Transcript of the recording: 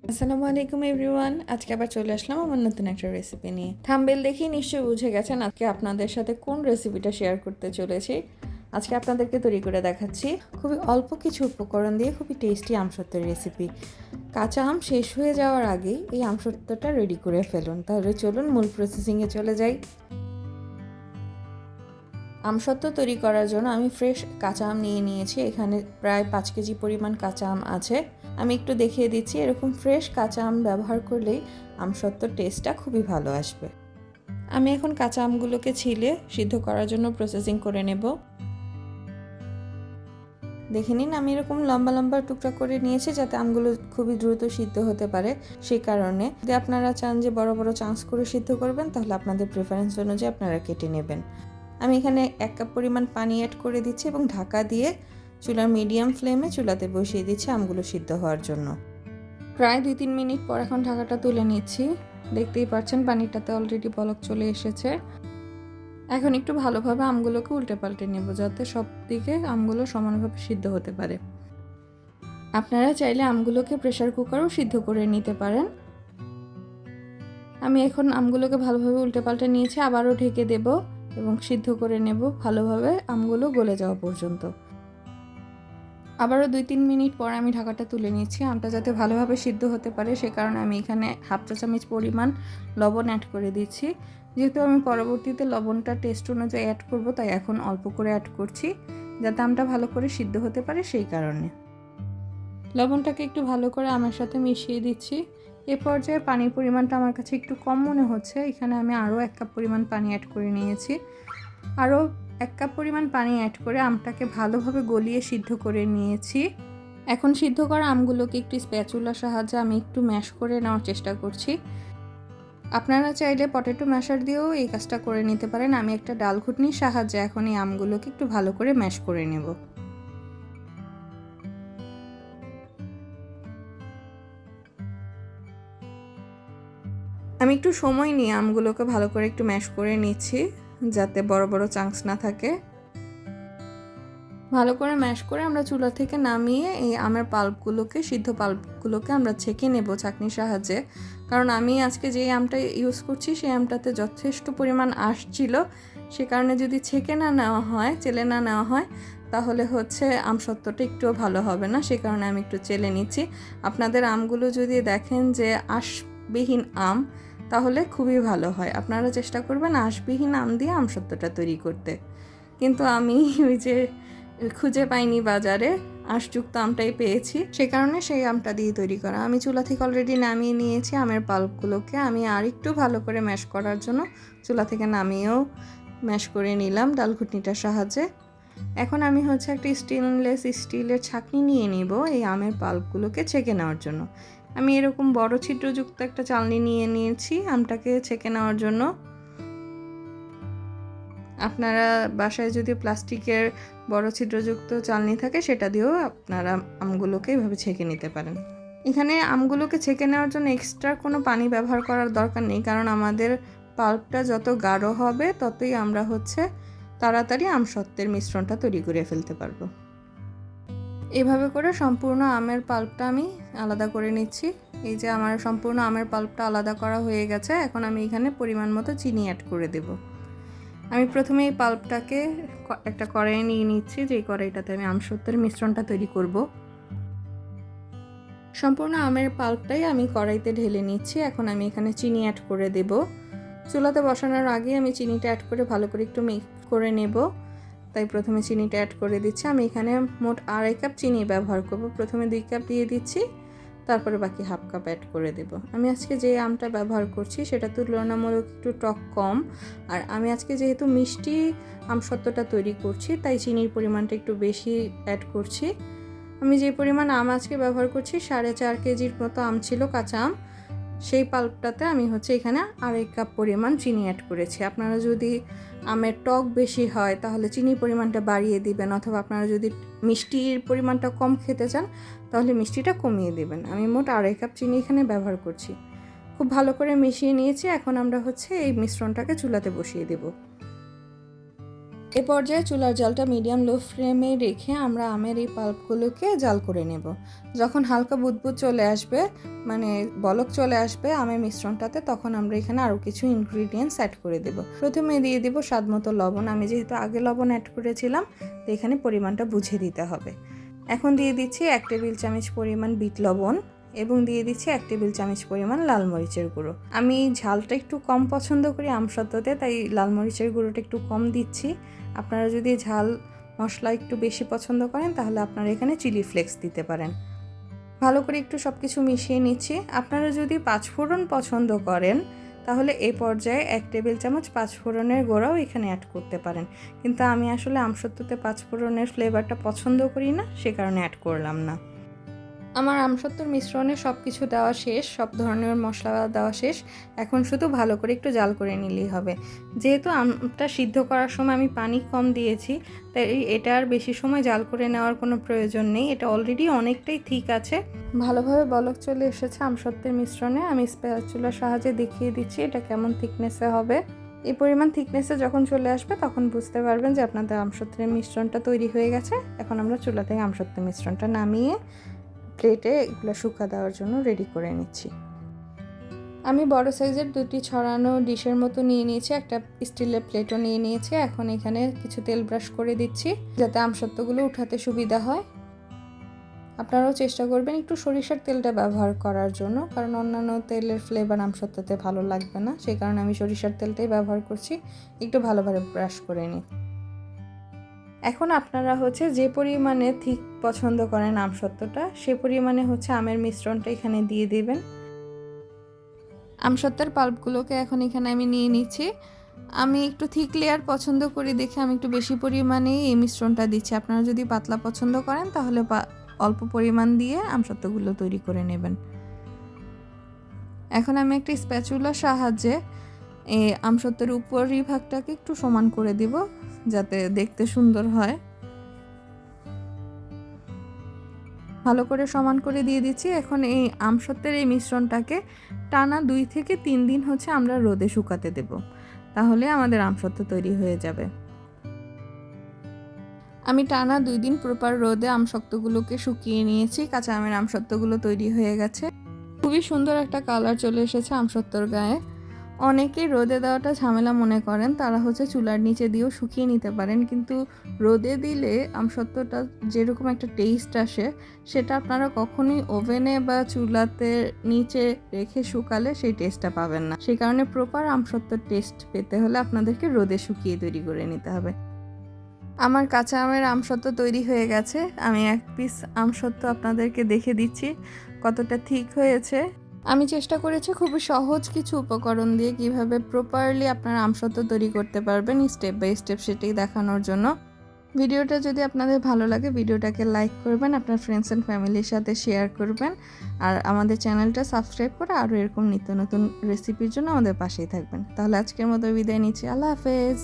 আসসালামু আলাইকুম এভরিওয়ান। আজকে আবার চলে আসলাম আমার নতুন একটা রেসিপি নিয়ে। থাম্বনেল দেখেই নিশ্চয়ই বুঝে গেছেন আজকে আপনাদের সাথে কোন রেসিপিটা শেয়ার করতে চলেছি। আজকে আপনাদেরকে তৈরি করে দেখাচ্ছি খুবই অল্প কিছু উপকরণ দিয়ে খুবই টেস্টি আমসত্ত্বের রেসিপি। কাঁচা আম শেষ হয়ে যাওয়ার আগেই এই আমসত্ত্বটা রেডি করে ফেলুন। তাহলে চলুন মূল প্রসেসিংয়ে চলে যাই। আমসত্ত্ব তৈরি করার জন্য আমি ফ্রেশ কাঁচা আম নিয়ে নিয়েছি। এখানে প্রায় 5 কেজি পরিমাণ কাঁচা আম আছে। আমি একটু দেখিয়ে দিচ্ছি, এরকম ফ্রেশ কাঁচা আম ব্যবহার করলেই আমসত্ত্বর টেস্টটা খুবই ভালো আসবে। আমি এখন কাঁচা আমগুলোকে ছিলে সিদ্ধ করার জন্য প্রসেসিং করে নেব। দেখে নিন, আমি এরকম লম্বা লম্বা টুকরা করে নিয়েছি যাতে আমগুলো খুবই দ্রুত সিদ্ধ হতে পারে। সেই কারণে যদি আপনারা চান যে বড় বড় চান্স করে সিদ্ধ করবেন, তাহলে আপনাদের প্রেফারেন্স অনুযায়ী আপনারা কেটে নেবেন। আমি এখানে 1 কাপ পরিমাণ পানি অ্যাড করে দিচ্ছি এবং ঢাকা দিয়ে চুলার মিডিয়াম ফ্লেমে চুলাতে বসিয়ে দিচ্ছি আমগুলো সিদ্ধ হওয়ার জন্য। প্রায় 2-3 মিনিট পর এখন ঢাকাটা তুলে নিচ্ছি। দেখতেই পাচ্ছেন পানিটাতে অলরেডি বলক চলে এসেছে। এখন একটু ভালোভাবে আমগুলোকে উল্টে পাল্টে নেব যাতে সব দিকে আমগুলো সমানভাবে সিদ্ধ হতে পারে। আপনারা চাইলে আমগুলোকে প্রেসার কুকারেও সিদ্ধ করে নিতে পারেন। আমি এখন আমগুলোকে ভালোভাবে উল্টে পাল্টে নিয়েছি, আবারও ঢেকে দেব এবং সিদ্ধ করে নেব ভালোভাবে আমগুলো গলে যাওয়া পর্যন্ত। আবারও 2-3 মিনিট পর আমি ঢাকাটা তুলে নিচ্ছি। আমটা যাতে ভালোভাবে সিদ্ধ হতে পারে সে কারণে আমি এখানে 1/2 চা চামচ পরিমাণ লবণ অ্যাড করে দিচ্ছি। যেহেতু আমি পরবর্তীতে লবণটা টেস্ট অনুযায়ী অ্যাড করব, তাই এখন অল্প করে অ্যাড করছি যাতে আমটা ভালো করে সিদ্ধ হতে পারে সেই কারণে। লবণটাকে একটু ভালো করে আমের সাথে মিশিয়ে দিচ্ছি। এ পর্যায়ে পানির পরিমাণটা আমার কাছে একটু কম মনে হচ্ছে। এখানে আমি আরও 1 কাপ পরিমাণ পানি অ্যাড করে নিয়েছি। আরও 1 কাপ পরিমাণ পানি অ্যাড করে আমটাকে ভালোভাবে গলিয়ে সিদ্ধ করে নিয়েছি। এখন সিদ্ধ করা আমগুলোকে একটু স্প্যাচুলার সাহায্যে আমি একটু ম্যাশ করে নেওয়ার চেষ্টা করছি। আপনারা চাইলে পটেটো ম্যাশার দিয়েও এই কাজটা করে নিতে পারেন। আমি একটা ডাল ঘুটনির সাহায্যে এখন এই আমগুলোকে একটু ভালো করে ম্যাশ করে নেব। আমি একটু সময় নিয়ে আমগুলোকে ভালো করে একটু ম্যাশ করে নিচ্ছি যাতে বড় বড় চাঙ্কস না থাকে। ভালো করে ম্যাশ করে আমরা চুলা থেকে নামিয়ে এই আমের পাল্পগুলোকে, সিদ্ধ পাল্পগুলোকে আমরা ছেঁকে নেব ছাঁকনির সাহায্যে। কারণ আমি আজকে যেই আমটা ইউজ করছি সেই আমটাতে যথেষ্ট পরিমাণ আঁশ ছিল। সে কারণে যদি ছেঁকে না নেওয়া হয়, চেলে না নেওয়া হয়, তাহলে হচ্ছে আমসত্ত্বটা একটুও ভালো হবে না। সে কারণে আমি একটু চেলে নিচ্ছি। আপনাদের আমগুলো যদি দেখেন যে আঁশবিহীন আম, তাহলে খুবই ভালো হয়। আপনারা চেষ্টা করবেন আঁশবিহীন আম দিয়ে আমসত্ত্বটা তৈরি করতে। কিন্তু আমি ওই যে খুঁজে পাইনি বাজারে, আঁশযুক্ত আমটাই পেয়েছি, সে কারণে সেই আমটা দিয়ে তৈরি করা। আমি চুলা থেকে অলরেডি নামিয়ে নিয়েছি আমের পাল্পগুলোকে। আমি আর একটু ভালো করে ম্যাশ করার জন্য চুলা থেকে নামিয়েও ম্যাশ করে নিলাম ডাল ঘুটনিটার সাহায্যে। এখন আমি হচ্ছে একটা স্টেনলেস স্টিলের ছাঁকনি নিয়ে নিব এই আমের পাল্পগুলোকে ছেঁকে নেওয়ার জন্য। আমি এরকম বড় ছিদ্রযুক্ত একটা চালনি নিয়ে নিয়েছি আমটাকে ছেঁকে নেওয়ার জন্য। আপনারা বাসায় যদি প্লাস্টিকের বড় ছিদ্রযুক্ত চালনি থাকে সেটা দিয়েও আপনারা আমগুলোকে এভাবে ছেঁকে নিতে পারেন। এখানে আমগুলোকে ছেঁকে নেওয়ার জন্য এক্সট্রা কোনো পানি ব্যবহার করার দরকার নেই, কারণ আমাদের পাল্পটা যত গাঢ় হবে ততই আমরা হচ্ছে তাড়াতাড়ি আমসত্ত্বের মিশ্রণটা তৈরি করে ফেলতে পারবো। এভাবে করে সম্পূর্ণ আমের পাল্পটা আমি আলাদা করে নিচ্ছি। এই যে আমার সম্পূর্ণ আমের পাল্পটা আলাদা করা হয়ে গেছে। এখন আমি এখানে পরিমাণ মতো চিনি অ্যাড করে দেব। আমি প্রথমে এই পাল্পটাকে একটা কড়াইয়ে নিয়ে নিচ্ছি, যেই কড়াইটাতে আমি আমসত্ত্বের মিশ্রণটা তৈরি করব। সম্পূর্ণ আমের পাল্পটাই আমি কড়াইতে ঢেলে নিচ্ছি। এখন আমি এখানে চিনি অ্যাড করে দেব। চুলাতে বসানোর আগে আমি চিনিটা অ্যাড করে ভালো করে একটু মিক্স করে নেব, তাই প্রথমে চিনিটা অ্যাড করে দিচ্ছি। আমি এখানে মোট 2.5 কাপ চিনি ব্যবহার করব। প্রথমে 2 কাপ দিয়ে দিচ্ছি, তারপরে বাকি 1/2 কাপ অ্যাড করে দেব। আমি আজকে যে আমটা ব্যবহার করছি সেটা তুলনামূলক একটু টক কম, আর আমি আজকে যেহেতু মিষ্টি আমসত্ত্বটা তৈরি করছি তাই চিনির পরিমাণটা একটু বেশি অ্যাড করছি। আমি যে পরিমাণ আম আজকে ব্যবহার করছি 4.5 কেজির মতো আম ছিল কাঁচা আম, সেই পাল্পটাতে আমি হচ্ছে এখানে 2.5 কাপ পরিমাণ চিনি অ্যাড করেছি। আপনারা যদি আমের টক বেশি হয় তাহলে চিনির পরিমাণটা বাড়িয়ে দিবেন, অথবা আপনারা যদি মিষ্টির পরিমাণটা কম খেতে চান তাহলে মিষ্টিটা কমিয়ে দেবেন। আমি মোট 2.5 কাপ চিনি এখানে ব্যবহার করছি। খুব ভালো করে মিশিয়ে নিয়েছি। এখন আমরা হচ্ছে এই মিশ্রণটাকে চুলাতে বসিয়ে দেব। এ পর্যায়ে চুলার জালটা মিডিয়াম লো ফ্লেমে রেখে আমরা আমের এই পাল্পগুলোকে জাল করে নেব। যখন হালকা বুদবুদ চলে আসবে, মানে বলক চলে আসবে আমের মিশ্রণটাতে, তখন আমরা এখানে আরও কিছু ইনগ্রিডিয়েন্টস অ্যাড করে দেব। প্রথমে দিয়ে দেব স্বাদমতো লবণ। আমি যেহেতু আগে লবণ অ্যাড করেছিলাম, তো এখানে পরিমাণটা বুঝে দিতে হবে। এখন দিয়ে দিচ্ছি 1 টেবিল চামচ পরিমাণ বিট লবণ এবং দিয়ে দিচ্ছি 1 টেবিল চামচ পরিমাণ লাল মরিচের গুঁড়ো। আমি ঝালটা একটু কম পছন্দ করি আমসত্ত্বতে, তাই লাল মরিচের গুঁড়োটা একটু কম দিচ্ছি। আপনারা যদি ঝাল মশলা একটু বেশি পছন্দ করেন তাহলে আপনারা এখানে চিলি ফ্লেক্স দিতে পারেন। ভালো করে একটু সব কিছু মিশিয়ে নিচ্ছি। আপনারা যদি 5 ফোড়ন পছন্দ করেন তাহলে এই পর্যায়ে 1 টেবিল চামচ 5 ফোড়নের গুঁড়াও এখানে অ্যাড করতে পারেন, কিন্তু আমি আসলে আমসত্ত্বতে 5 ফোড়নের ফ্লেভারটা পছন্দ করি না, সে কারণে অ্যাড করলাম না। আমার আমসত্ত্বর মিশ্রণে সব কিছু দেওয়া শেষ, সব ধরনের মশলা দেওয়া শেষ। এখন শুধু ভালো করে একটু জাল করে নিলেই হবে। যেহেতু আমটা সিদ্ধ করার সময় আমি পানি কম দিয়েছি, তাই এটা আর বেশি সময় জাল করে নেওয়ার কোনো প্রয়োজন নেই। এটা অলরেডি অনেকটাই ঠিক আছে। ভালোভাবে বলক চলে এসেছে আমসত্ত্বের মিশ্রণে। আমি স্প্যাচুলার সাহায্যে দেখিয়ে দিচ্ছি এটা কেমন থিকনেসে হবে। এই পরিমাণ থিকনেসে যখন চলে আসবে তখন বুঝতে পারবেন যে আপনাদের আমসত্ত্বের মিশ্রণটা তৈরি হয়ে গেছে। এখন আমরা চুলা থেকে আমসত্ত্বের মিশ্রণটা নামিয়ে প্লেটে এগুলো শুকা দেওয়ার জন্য রেডি করে নিচ্ছি। আমি বড় সাইজের 2টি ছড়ানো ডিশের মতো নিয়ে নিয়েছি, একটা স্টিলের প্লেটও নিয়ে নিয়েছি। এখন এখানে কিছু তেল ব্রাশ করে দিচ্ছি যাতে আমসত্ত্বগুলো উঠাতে সুবিধা হয়। আপনারাও চেষ্টা করবেন একটু সরিষার তেলটা ব্যবহার করার জন্য, কারণ অন্যান্য তেলের ফ্লেভার আমসত্ত্বতে ভালো লাগবে না, সেই কারণে আমি সরিষার তেলটাই ব্যবহার করছি। একটু ভালোভাবে ব্রাশ করে নিই। এখন আপনারা যে পরিমাণে থিক পছন্দ করেন আমসত্ত্বটা, সে পরিমাণে আমের মিশ্রণটা এখানে দিয়ে দেবেন। আমসত্ত্বের পাল্পগুলোকে এখন এখানে আমি নিয়ে নিচ্ছি। আমি একটু থিক লেয়ার পছন্দ করি দেখে আমি একটু বেশি পরিমাণে এই মিশ্রণটা দিচ্ছি। আপনারা যদি পাতলা পছন্দ করেন তাহলে অল্প পরিমাণ দিয়ে আমসত্ত্বগুলো তৈরি করে নেবেন। এখন আমি একটা স্প্যাচুলার সাহায্যে এই আমসত্ত্বের উপরিভাগটাকে একটু সমান করে দিব যাতে দেখতে সুন্দর হয়। ভালো করে সমান করে দিয়ে দিচ্ছি। এখন এই আমসত্ত্বের এই মিশ্রণটাকে টানা 2 থেকে 3 দিন আমরা রোদে শুকাতে দেব, তাহলে আমাদের আমসত্ত্ব তৈরি হয়ে যাবে। আমি টানা 2 দিন প্রপার রোদে আমসত্ত্বগুলোকে শুকিয়ে নিয়েছি। কাঁচা আমের আমসত্ত্বগুলো তৈরি হয়ে গেছে। খুবই সুন্দর একটা কালার চলে এসেছে আমসত্ত্বর গায়ে। অনেকেই রোদে দেওয়াটা ঝামেলা মনে করেন, তারা চুলার নিচে দিয়েও শুকিয়ে নিতে পারেন, কিন্তু রোদে দিলে আমসত্ত্বটা যেরকম একটা টেস্ট আসে সেটা আপনারা কখনোই ওভেনে বা চুলাতে নিচে রেখে শুকালে সেই টেস্টটা পাবেন না। সেই কারণে প্রপার আমসত্ত্বর টেস্ট পেতে হলে আপনাদেরকে রোদে শুকিয়ে তৈরি করে নিতে হবে। আমার কাঁচা আমের আমসত্ত্ব তৈরি হয়ে গেছে। আমি 1 পিস আমসত্ত্ব আপনাদেরকে দেখে দিচ্ছি কতটা ঠিক হয়েছে। আমি চেষ্টা করেছি খুবই সহজ কিছু উপকরণ দিয়ে কিভাবে প্রপারলি আপনারা আমসত্ত্ব তৈরি করতে পারবেন, স্টেপ বাই স্টেপ সেটাই দেখানোর জন্য। ভিডিওটা যদি আপনাদের ভালো লাগে ভিডিওটাকে লাইক করবেন, আপনার ফ্রেন্ডস অ্যান্ড ফ্যামিলির সাথে শেয়ার করবেন, আর আমাদের চ্যানেলটা সাবস্ক্রাইব করে আরও এরকম নিত্য নতুন রেসিপির জন্য আমাদের পাশেই থাকবেন। তাহলে আজকের মতো বিদায় নিচ্ছি। আল্লাহ হাফেজ।